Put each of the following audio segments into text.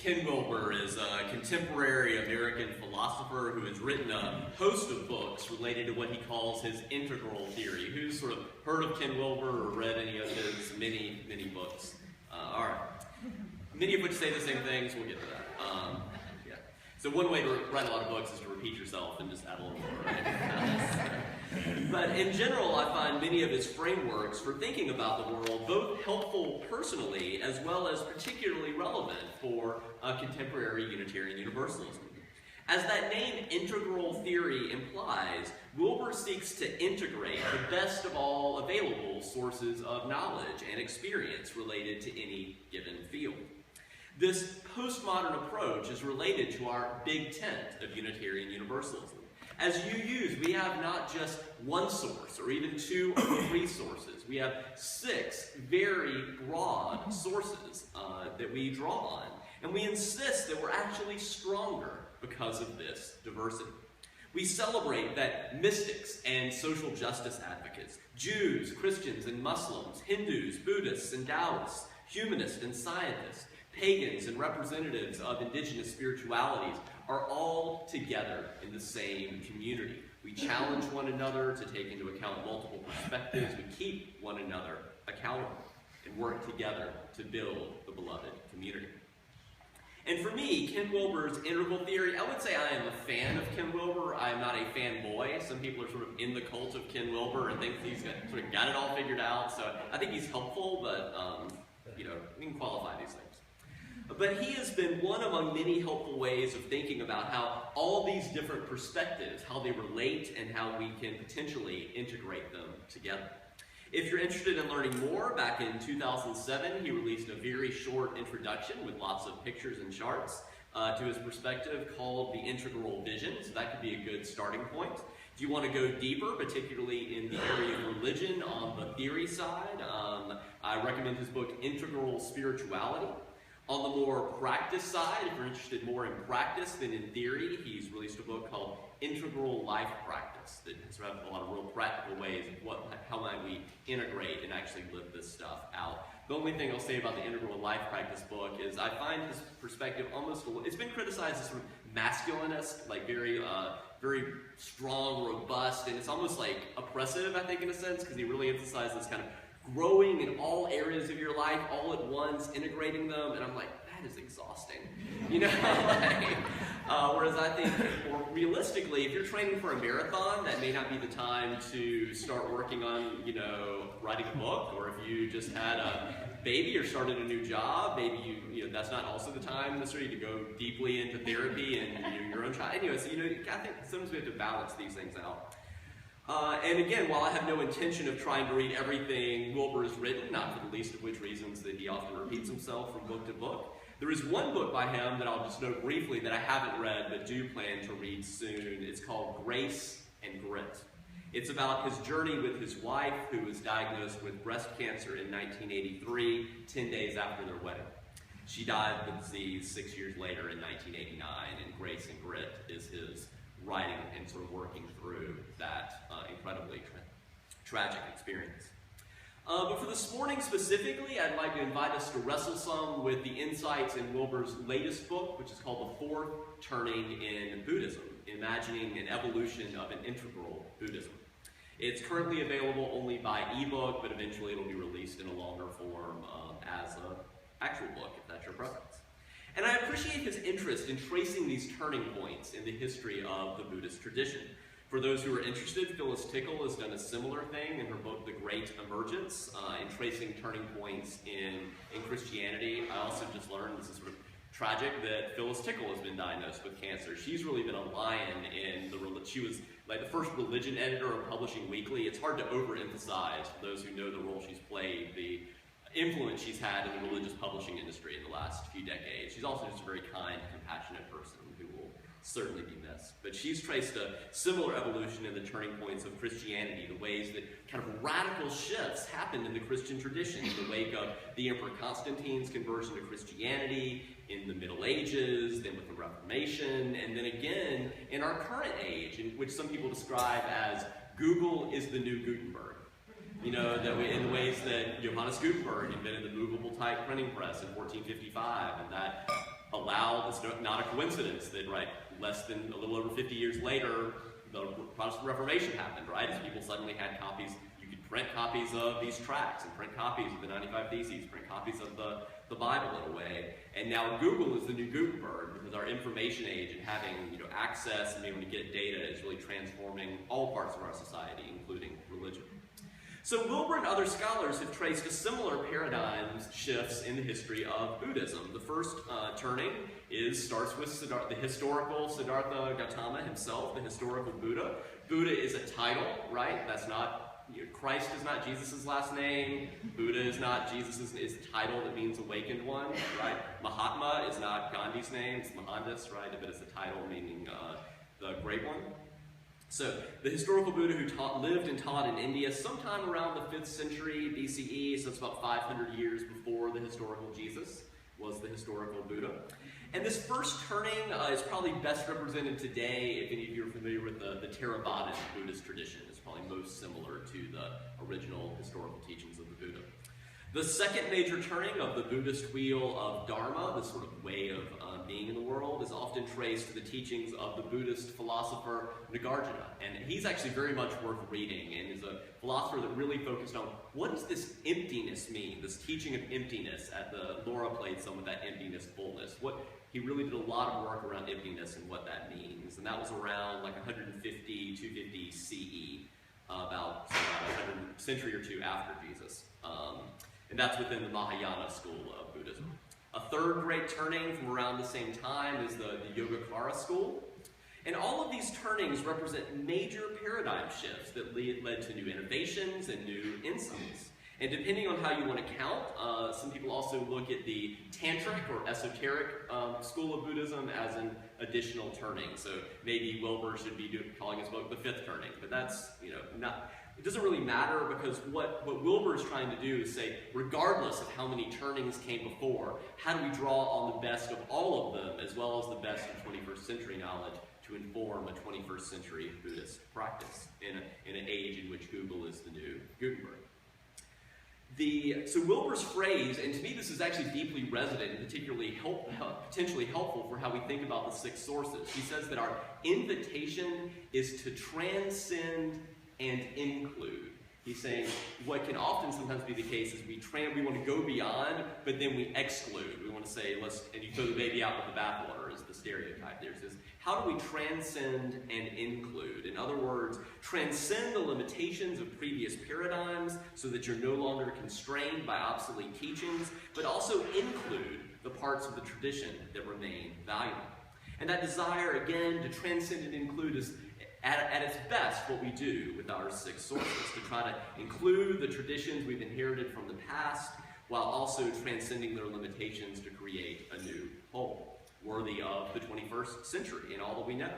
Ken Wilber is a contemporary American philosopher who has written a host of books related to what he calls his integral theory. Who's sort of heard of Ken Wilber or read any of his many books? All right. Many of which say the same things. We'll get to that. Yeah. So one way to write a lot of books is to repeat yourself and just add a little more, right? But in general, I find many of his frameworks for thinking about the world both helpful personally as well as particularly relevant for contemporary Unitarian Universalism. As that name integral theory implies, Wilber seeks to integrate the best of all available sources of knowledge and experience related to any given field. This postmodern approach is related to our big tent of Unitarian Universalism. As UUs, we have not just one source or even 2 or 3 sources. We have 6 very broad sources that we draw on. And we insist that we're actually stronger because of this diversity. We celebrate that mystics and social justice advocates, Jews, Christians and Muslims, Hindus, Buddhists and Taoists, humanists and scientists, pagans and representatives of indigenous spiritualities are all together in the same community. We challenge one another to take into account multiple perspectives. We keep one another accountable and work together to build the beloved community. And for me, Ken Wilber's integral theory, I would say I am a fan of Ken Wilber. I am not a fanboy. Some people are sort of in the cult of Ken Wilber and think he's sort of got it all figured out. So I think he's helpful, but you know, we can qualify these things. But he has been one among many helpful ways of thinking about how all these different perspectives, how they relate, and how we can potentially integrate them together. If you're interested in learning more, back in 2007, he released a very short introduction with lots of pictures and charts to his perspective called The Integral Vision, so that could be a good starting point. If you want to go deeper, particularly in the area of religion on the theory side, I recommend his book Integral Spirituality. On the more practice side, if you're interested more in practice than in theory, he's released a book called Integral Life Practice that has a lot of real practical ways of how might we integrate and actually live this stuff out. The only thing I'll say about the Integral Life Practice book is I find his perspective almost, it's been criticized as sort of masculinist, like very strong, robust, and it's almost like oppressive, I think, in a sense, because he really emphasizes kind of growing in all areas of your life all at once, integrating them, and I'm like, that is exhausting, you know? Whereas I think more realistically, if you're training for a marathon, that may not be the time to start working on, you know, writing a book, or if you just had a baby or started a new job, maybe you know, that's not also the time necessarily to go deeply into therapy and your own child. Anyway, so you know, I think sometimes we have to balance these things out. And again, while I have no intention of trying to read everything Wilber has written, not for the least of which reasons that he often repeats himself from book to book, there is one book by him that I'll just note briefly that I haven't read but do plan to read soon. It's called Grace and Grit. It's about his journey with his wife, who was diagnosed with breast cancer in 1983, 10 days after their wedding. She died of the disease 6 years later in 1989, and Grace and Grit is his writing and sort of working through that incredibly tragic experience. But for this morning specifically, I'd like to invite us to wrestle some with the insights in Wilber's latest book, which is called The Fourth Turning in Buddhism, Imagining an Evolution of an Integral Buddhism. It's currently available only by ebook, but eventually it'll be released in a longer form as an actual book, if that's your preference. And I appreciate his interest in tracing these turning points in the history of the Buddhist tradition. For those who are interested, Phyllis Tickle has done a similar thing in her book, The Great Emergence, in tracing turning points in Christianity. I also just learned, this is sort of tragic, that Phyllis Tickle has been diagnosed with cancer. She's really been a lion in she was like the first religion editor of Publishing Weekly. It's hard to overemphasize, for those who know the role she's played, the influence she's had in the religious publishing industry in the last few decades. She's also just a very kind, compassionate person who will certainly be missed. But she's traced a similar evolution in the turning points of Christianity, the ways that kind of radical shifts happened in the Christian tradition in the wake of the Emperor Constantine's conversion to Christianity, in the Middle Ages, then with the Reformation, and then again in our current age, in which some people describe as Google is the new Gutenberg. You know, that in the ways that Johannes Gutenberg invented the movable type printing press in 1455, and that allow, it's not a coincidence that, right, a little over 50 years later, the Protestant Reformation happened, right? As people suddenly had copies, you could print copies of these tracts and print copies of the 95 Theses, print copies of the Bible in a way. And now Google is the new Gutenberg, because our information age and having access and being able to get data is really transforming all parts of our society, including religion. So Wilber and other scholars have traced a similar paradigm shifts in the history of Buddhism. The first turning starts with the historical Siddhartha Gautama himself, the historical Buddha. Buddha is a title, right? That's not, Christ is not Jesus' last name. Buddha is not Jesus' is a title that means awakened one, right? Mahatma is not Gandhi's name, it's Mohandas, right? But it's a title meaning the great one. So the historical Buddha who lived and taught in India sometime around the 5th century BCE, so it's about 500 years before the historical Jesus, was the historical Buddha. And this first turning is probably best represented today, if any of you are familiar with the Theravadan Buddhist tradition. It's probably most similar to the original historical teachings of the Buddha. The second major turning of the Buddhist wheel of Dharma, this sort of way of being in the world, is often traced to the teachings of the Buddhist philosopher Nagarjuna. And he's actually very much worth reading, and is a philosopher that really focused on what does this emptiness mean, this teaching of emptiness. Laura played some of that emptiness fullness. He really did a lot of work around emptiness and what that means. And that was around like 150, 250 CE, about a century or two after Jesus. And that's within the Mahayana school of Buddhism. A third great turning from around the same time is the Yogacara school. And all of these turnings represent major paradigm shifts that led to new innovations and new insights. And depending on how you want to count, some people also look at the Tantric or esoteric school of Buddhism as an additional turning. So maybe Wilber should be calling his book the 5th turning, but that's, it doesn't really matter, because what Wilber is trying to do is say, regardless of how many turnings came before, how do we draw on the best of all of them, as well as the best of 21st century knowledge, to inform a 21st century Buddhist practice in an age in which Google is the new Gutenberg. So Wilber's phrase, and to me this is actually deeply resonant and particularly potentially helpful for how we think about the 6 sources. He says that our invitation is to transcend and include. He's saying what can often sometimes be the case is we want to go beyond, but then we exclude. We want to say, and you throw the baby out with the bathwater is the stereotype. There's this, how do we transcend and include? In other words, transcend the limitations of previous paradigms so that you're no longer constrained by obsolete teachings, but also include the parts of the tradition that remain valuable. And that desire, again, to transcend and include is at its best what we do with our 6 sources, to try to include the traditions we've inherited from the past while also transcending their limitations to create a new whole, worthy of the 21st century and all that we know.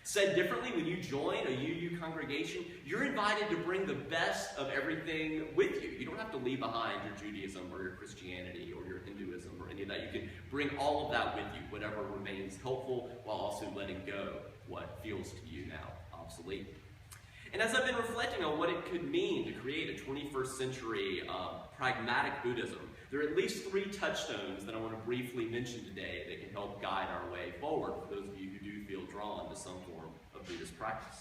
Said differently, when you join a UU congregation, you're invited to bring the best of everything with you. You don't have to leave behind your Judaism or your Christianity or your Hinduism or any of that. You can bring all of that with you, whatever remains helpful, while also letting go what feels to you now obsolete. And as I've been reflecting on what it could mean to create a 21st century pragmatic Buddhism, there are at least 3 touchstones that I want to briefly mention today that can help guide our way forward for those of you who do feel drawn to some form of Buddhist practice.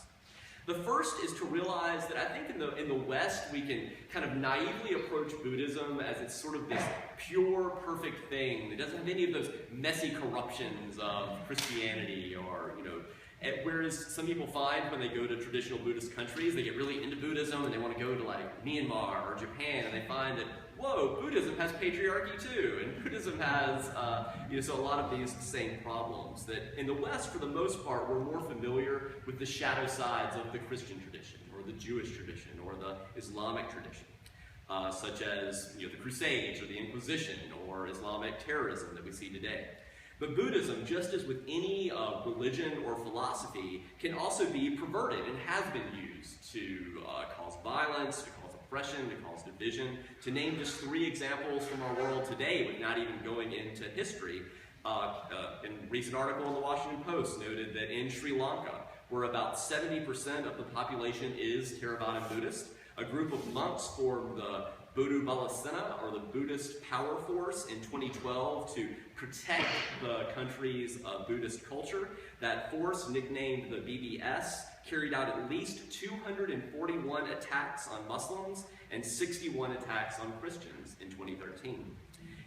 The first is to realize that I think in the West we can kind of naively approach Buddhism as it's sort of this pure, perfect thing that doesn't have any of those messy corruptions of Christianity or, whereas some people find when they go to traditional Buddhist countries, they get really into Buddhism and they want to go to like Myanmar or Japan, and they find that, whoa, Buddhism has patriarchy too, and Buddhism has, so a lot of these same problems that in the West, for the most part, we're more familiar with the shadow sides of the Christian tradition or the Jewish tradition or the Islamic tradition, such as the Crusades or the Inquisition or Islamic terrorism that we see today. But Buddhism, just as with any religion or philosophy, can also be perverted and has been used to cause violence, to cause oppression, to cause division. To name just 3 examples from our world today, but not even going into history, in a recent article in the Washington Post noted that in Sri Lanka, where about 70% of the population is Theravada Buddhist, A group of monks formed the Balasena, or the Buddhist Power Force, in 2012 to protect the country's Buddhist culture. That force, nicknamed the BBS, carried out at least 241 attacks on Muslims and 61 attacks on Christians in 2013.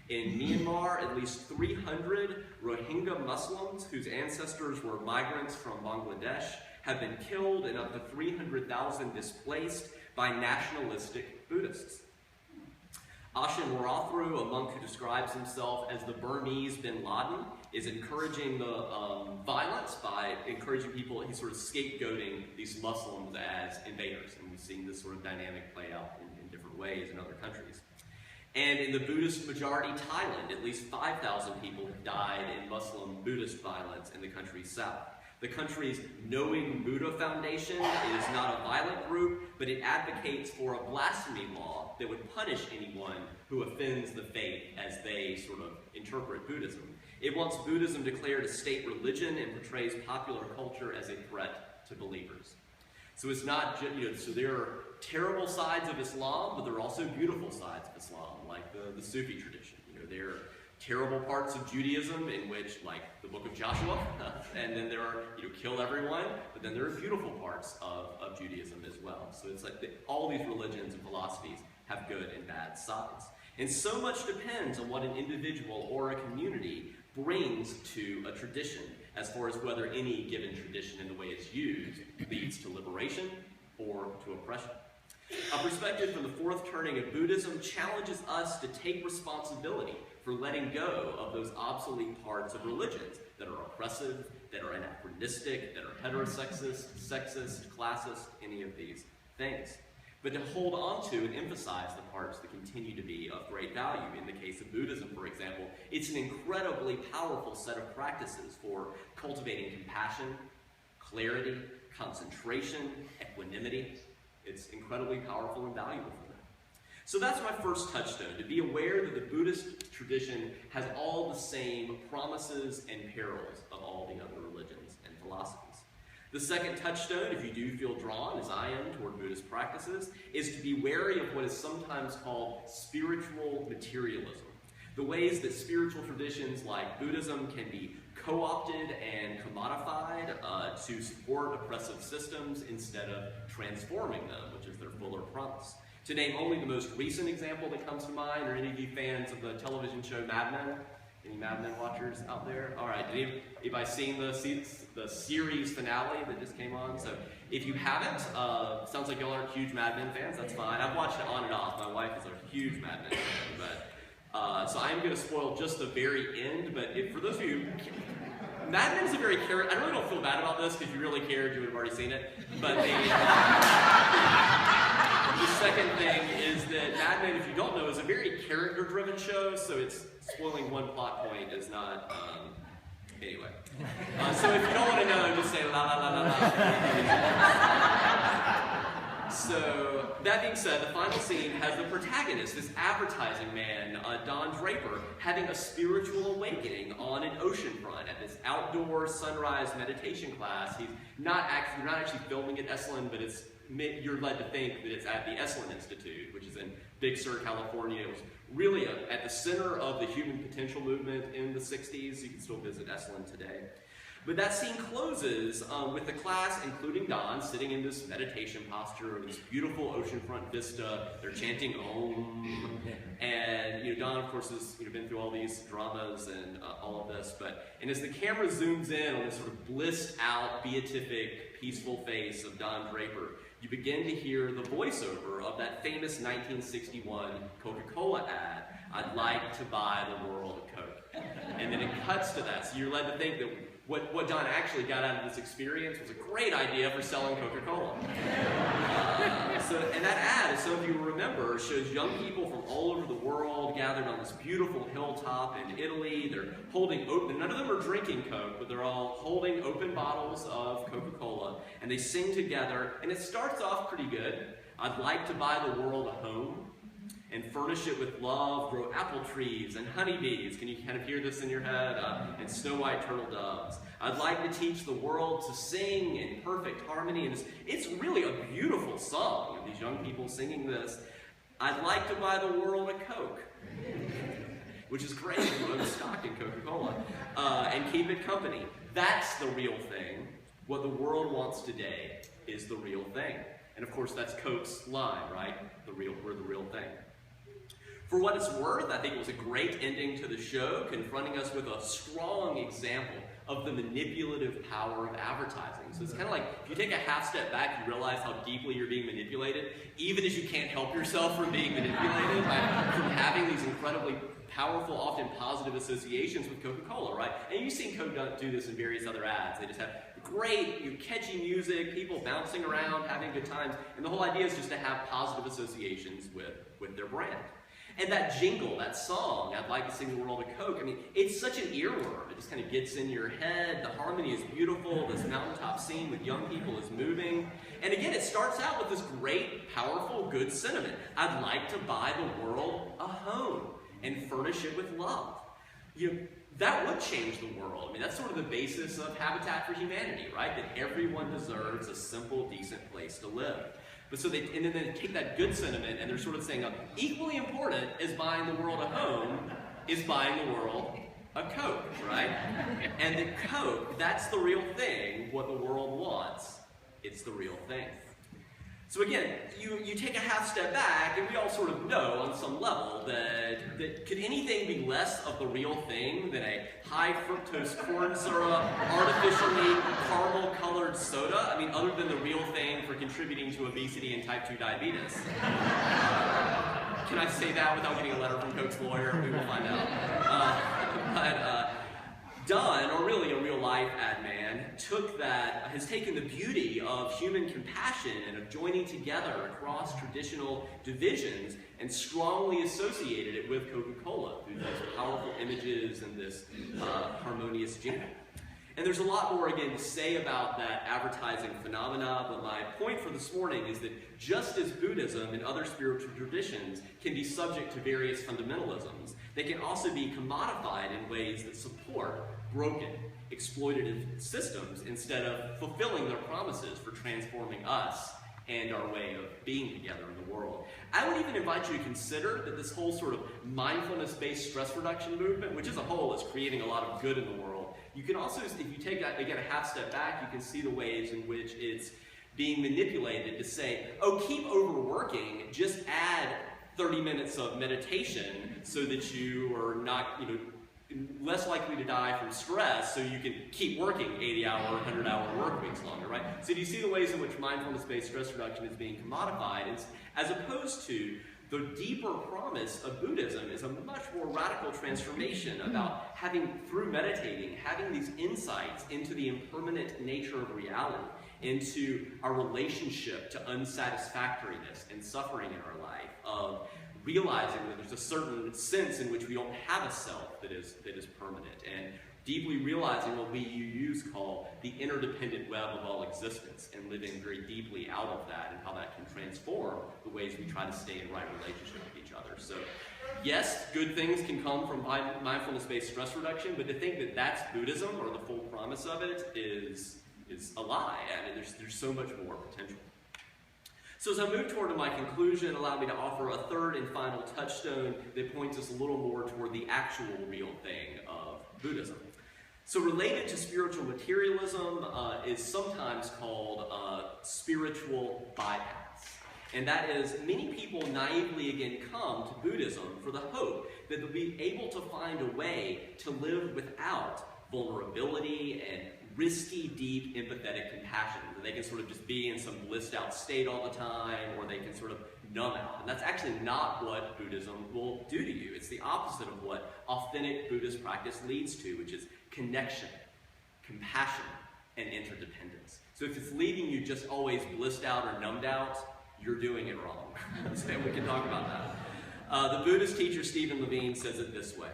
In Myanmar, at least 300 Rohingya Muslims whose ancestors were migrants from Bangladesh have been killed and up to 300,000 displaced by nationalistic Buddhists. Ashin Warathru, a monk who describes himself as the Burmese bin Laden, is encouraging the violence by encouraging people. He's sort of scapegoating these Muslims as invaders, and we've seen this sort of dynamic play out in different ways in other countries. And in the Buddhist majority Thailand, at least 5,000 people have died in Muslim-Buddhist violence in the country's south. The country's Knowing Buddha Foundation is not a violent group, but it advocates for a blasphemy law that would punish anyone who offends the faith as they sort of interpret Buddhism. It wants Buddhism declared a state religion and portrays popular culture as a threat to believers. So it's not just, so there are terrible sides of Islam, but there are also beautiful sides of Islam, like the Sufi tradition. There are terrible parts of Judaism in which, like the book of Joshua, and then there are, kill everyone, but then there are beautiful parts of Judaism as well. So it's like all these religions and philosophies have good and bad sides. And so much depends on what an individual or a community brings to a tradition, as far as whether any given tradition in the way it's used leads to liberation or to oppression. A perspective from the fourth turning of Buddhism challenges us to take responsibility for letting go of those obsolete parts of religions that are oppressive, that are anachronistic, that are heterosexist, sexist, classist, any of these things. But to hold on to and emphasize the parts that continue to be of great value. In the case of Buddhism, for example, it's an incredibly powerful set of practices for cultivating compassion, clarity, concentration, equanimity. It's incredibly powerful and valuable for them. So that's my first touchstone, to be aware that the Buddhist tradition has all the same promises and perils of all the other religions and philosophies. The second touchstone, if you do feel drawn, as I am, toward Buddhist practices, is to be wary of what is sometimes called spiritual materialism. The ways that spiritual traditions like Buddhism can be co-opted and commodified to support oppressive systems instead of transforming them, which is their fuller promise. To name only the most recent example that comes to mind, are any of you fans of the television show Mad Men? Any Mad Men watchers out there? All right, did anybody seen the series finale that just came on? So if you haven't, sounds like y'all aren't huge Mad Men fans, that's fine. I've watched it on and off. My wife is a huge Mad Men fan, but so I'm going to spoil just the very end, but for those of you, Mad Men is a very I really don't feel bad about this, because if you really cared, you would have already seen it, but the second thing is that Mad Men, if you don't know, is a very character-driven show, so it's spoiling one plot point is not, anyway. So if you don't want to know, just say la la la la la. So, that being said, the final scene has the protagonist, this advertising man, Don Draper, having a spiritual awakening on an oceanfront at this outdoor sunrise meditation class. You're not actually filming at Esalen, but you're led to think that it's at the Esalen Institute, which is in Big Sur, California. It was really at the center of the human potential movement in the 60s. You can still visit Esalen today. But that scene closes with the class, including Don, sitting in this meditation posture of this beautiful oceanfront vista. They're chanting Om. And Don, of course, has been through all these dramas and all of this. And as the camera zooms in on this sort of blissed out, beatific, peaceful face of Don Draper, you begin to hear the voiceover of that famous 1961 Coca-Cola ad, "I'd like to buy the world a Coke." And then it cuts to that. So you're led to think that what Don actually got out of this experience was a great idea for selling Coca-Cola. And that ad, as some of you remember, shows young people from all over the world gathered on this beautiful hilltop in Italy. They're holding open, none of them are drinking Coke, but they're all holding open bottles of Coca-Cola, and they sing together, and it starts off pretty good. "I'd like to buy the world a home." and furnish it with love, grow apple trees and honeybees. Can you kind of hear this in your head? And snow white turtle doves. I'd like to teach the world to sing in perfect harmony. And it's really a beautiful song. These young people singing this. I'd like to buy the world a Coke, which is great. You own stock in Coca-Cola. And keep it company. That's the real thing. What the world wants today is the real thing. And of course, that's Coke's line, right? We're the real thing. For what it's worth, I think it was a great ending to the show, confronting us with a strong example of the manipulative power of advertising. So it's kind of like, if you take a half step back, you realize how deeply you're being manipulated, even as you can't help yourself from being manipulated, from having these incredibly powerful, often positive associations with Coca-Cola, right? And you've seen Coke do this in various other ads. They just have great, catchy music, people bouncing around, having good times, and the whole idea is just to have positive associations with their brand. And that jingle, that song, I'd like to sing the world of Coke, I mean, it's such an earworm. It just kind of gets in your head. The harmony is beautiful. This mountaintop scene with young people is moving. And again, it starts out with this great, powerful, good sentiment. I'd like to buy the world a home and furnish it with love. That would change the world. I mean, that's sort of the basis of Habitat for Humanity, right? That everyone deserves a simple, decent place to live. But so and then they take that good sentiment and they're sort of saying, equally important as buying the world a home is buying the world a Coke, right? And the Coke, that's the real thing, what the world wants. It's the real thing. So again, you take a half step back, and we all sort of know on some level that could anything be less of the real thing than a high fructose corn syrup, artificially caramel-colored soda? I mean, other than the real thing for contributing to obesity and type 2 diabetes. Can I say that without getting a letter from Coke's lawyer? We will find out. Dunn, or really a real-life ad man, has taken the beauty of human compassion and of joining together across traditional divisions and strongly associated it with Coca-Cola through these powerful images and this harmonious jingle. And there's a lot more, again, to say about that advertising phenomena, but my point for this morning is that just as Buddhism and other spiritual traditions can be subject to various fundamentalisms, they can also be commodified in ways that support broken, exploitative systems instead of fulfilling their promises for transforming us and our way of being together in the world. I would even invite you to consider that this whole sort of mindfulness-based stress reduction movement, which as a whole is creating a lot of good in the world, you can also, if you take, again, a half step back, you can see the ways in which it's being manipulated to say, oh, keep overworking, just add 30 minutes of meditation so that you are not, less likely to die from stress, so you can keep working 80-hour, 100-hour work weeks longer, right? So do you see the ways in which mindfulness-based stress reduction is being commodified, as opposed to the deeper promise of Buddhism is a much more radical transformation about through meditating, having these insights into the impermanent nature of reality, into our relationship to unsatisfactoriness and suffering in our life, of realizing that there's a certain sense in which we don't have a self that is permanent, and deeply realizing what we call the interdependent web of all existence, and living very deeply out of that, and how that can transform the ways we try to stay in right relationship with each other. So yes, good things can come from mindfulness-based stress reduction, but to think that that's Buddhism, or the full promise of it, is a lie. I mean, there's so much more potential. So as I move toward my conclusion, allow me to offer a third and final touchstone that points us a little more toward the actual real thing of Buddhism. So related to spiritual materialism is sometimes called spiritual bypass. And that is, many people naively again come to Buddhism for the hope that they'll be able to find a way to live without vulnerability and risky, deep, empathetic compassion. That they can sort of just be in some blissed out state all the time, or they can sort of numb out. And that's actually not what Buddhism will do to you. It's the opposite of what authentic Buddhist practice leads to, which is connection, compassion, and interdependence. So if it's leaving you just always blissed out or numbed out, you're doing it wrong. So we can talk about that. The Buddhist teacher Stephen Levine says it this way: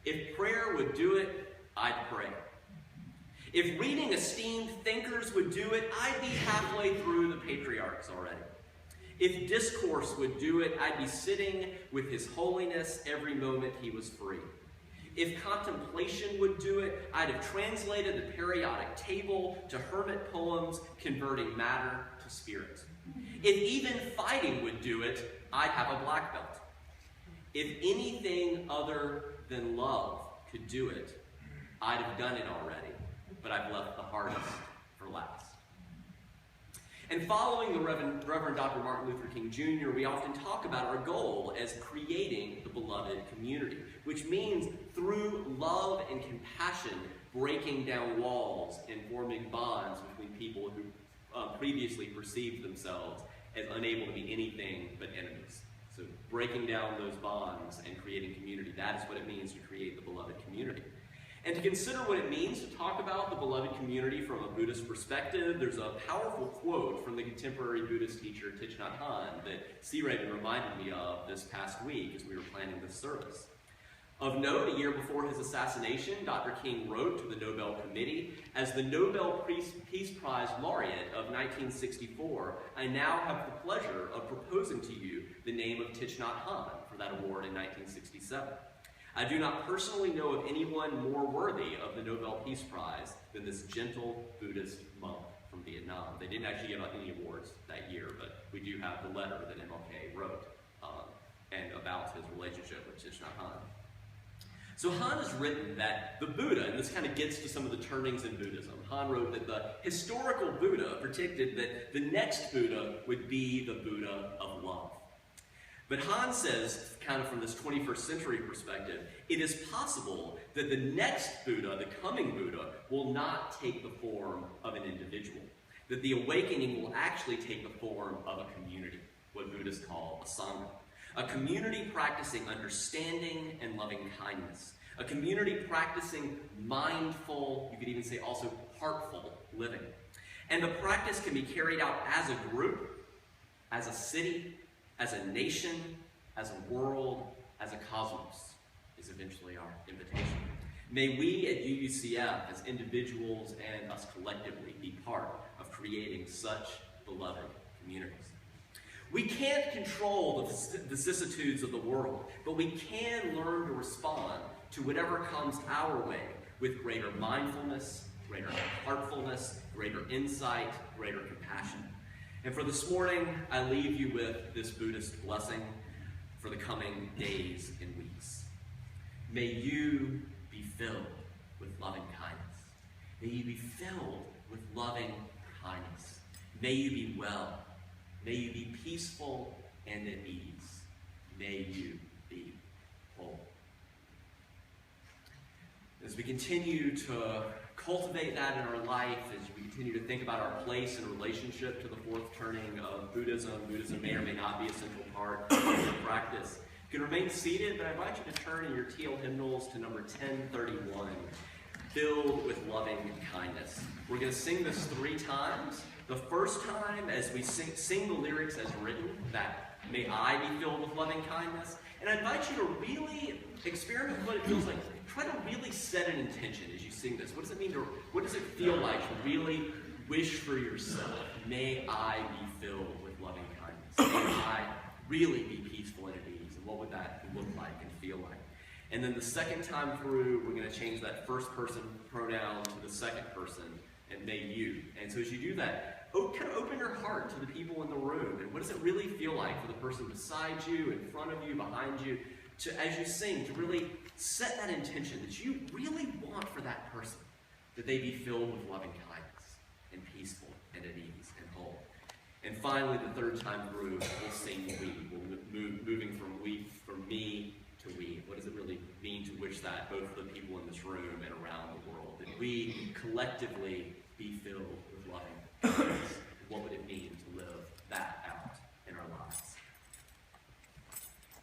if prayer would do it, I'd pray. If reading esteemed thinkers would do it, I'd be halfway through the patriarchs already. If discourse would do it, I'd be sitting with his holiness every moment he was free. If contemplation would do it, I'd have translated the periodic table to hermit poems, converting matter to spirit. If even fighting would do it, I'd have a black belt. If anything other than love could do it, I'd have done it already, but I've left the hardest for last. And following the Reverend Dr. Martin Luther King Jr., we often talk about our goal as creating the beloved community, which means through love and compassion, breaking down walls and forming bonds between people who previously perceived themselves as unable to be anything but enemies. So breaking down those bonds and creating community, that is what it means to create the beloved community. And to consider what it means to talk about the beloved community from a Buddhist perspective, there's a powerful quote from the contemporary Buddhist teacher Thich Nhat Hanh that C. Raven reminded me of this past week as we were planning this service. Of note, a year before his assassination, Dr. King wrote to the Nobel Committee, "As the Nobel Peace Prize laureate of 1964, I now have the pleasure of proposing to you the name of Thich Nhat Hanh for that award in 1967. I do not personally know of anyone more worthy of the Nobel Peace Prize than this gentle Buddhist monk from Vietnam." They didn't actually give out any awards that year, but we do have the letter that MLK wrote and about his relationship with Thich Nhat Hanh. So Han has written that the Buddha, and this kind of gets to some of the turnings in Buddhism, Han wrote that the historical Buddha predicted that the next Buddha would be the Buddha of love. But Han says, kind of from this 21st century perspective, it is possible that the next Buddha, the coming Buddha, will not take the form of an individual. That the awakening will actually take the form of a community, what Buddhists call a Sangha. A community practicing understanding and loving kindness. A community practicing mindful, you could even say also heartful living. And the practice can be carried out as a group, as a city, as a nation, as a world, as a cosmos, is eventually our invitation. May we at UUCF, as individuals and us collectively, be part of creating such beloved communities. We can't control the vicissitudes of the world, but we can learn to respond to whatever comes our way with greater mindfulness, greater heartfulness, greater insight, greater compassion. And for this morning, I leave you with this Buddhist blessing for the coming days and weeks. May you be filled with loving kindness. May you be filled with loving kindness. May you be well. May you be peaceful and at ease. May you be whole. As we continue to cultivate that in our life, as we continue to think about our place and relationship to the fourth turning of Buddhism, Buddhism may or may not be a central part of the practice. You can remain seated, but I invite you to turn in your teal hymnals to number 1031, Filled with Loving Kindness. We're going to sing this 3 times. The first time, as we sing the lyrics as written, that may I be filled with loving kindness. And I invite you to really experiment with what it feels like. Try to really set an intention as you sing this. What does it mean what does it feel like to really wish for yourself? May I be filled with loving kindness. May I really be peaceful and at ease. And what would that look like and feel like? And then the second time through, we're going to change that first person pronoun to the second person, and may you. And so as you do that, kind of open your heart to the people in the room. And what does it really feel like for the person beside you, in front of you, behind you, to, as you sing, to really set that intention that you really want for that person, that they be filled with loving kindness and peaceful and at ease and whole. And finally, the third time through, we'll sing we. We'll moving from me to we. What does it really mean to wish that, both for the people in this room and around the world, that we collectively be filled with loving kindness? What would it mean to live that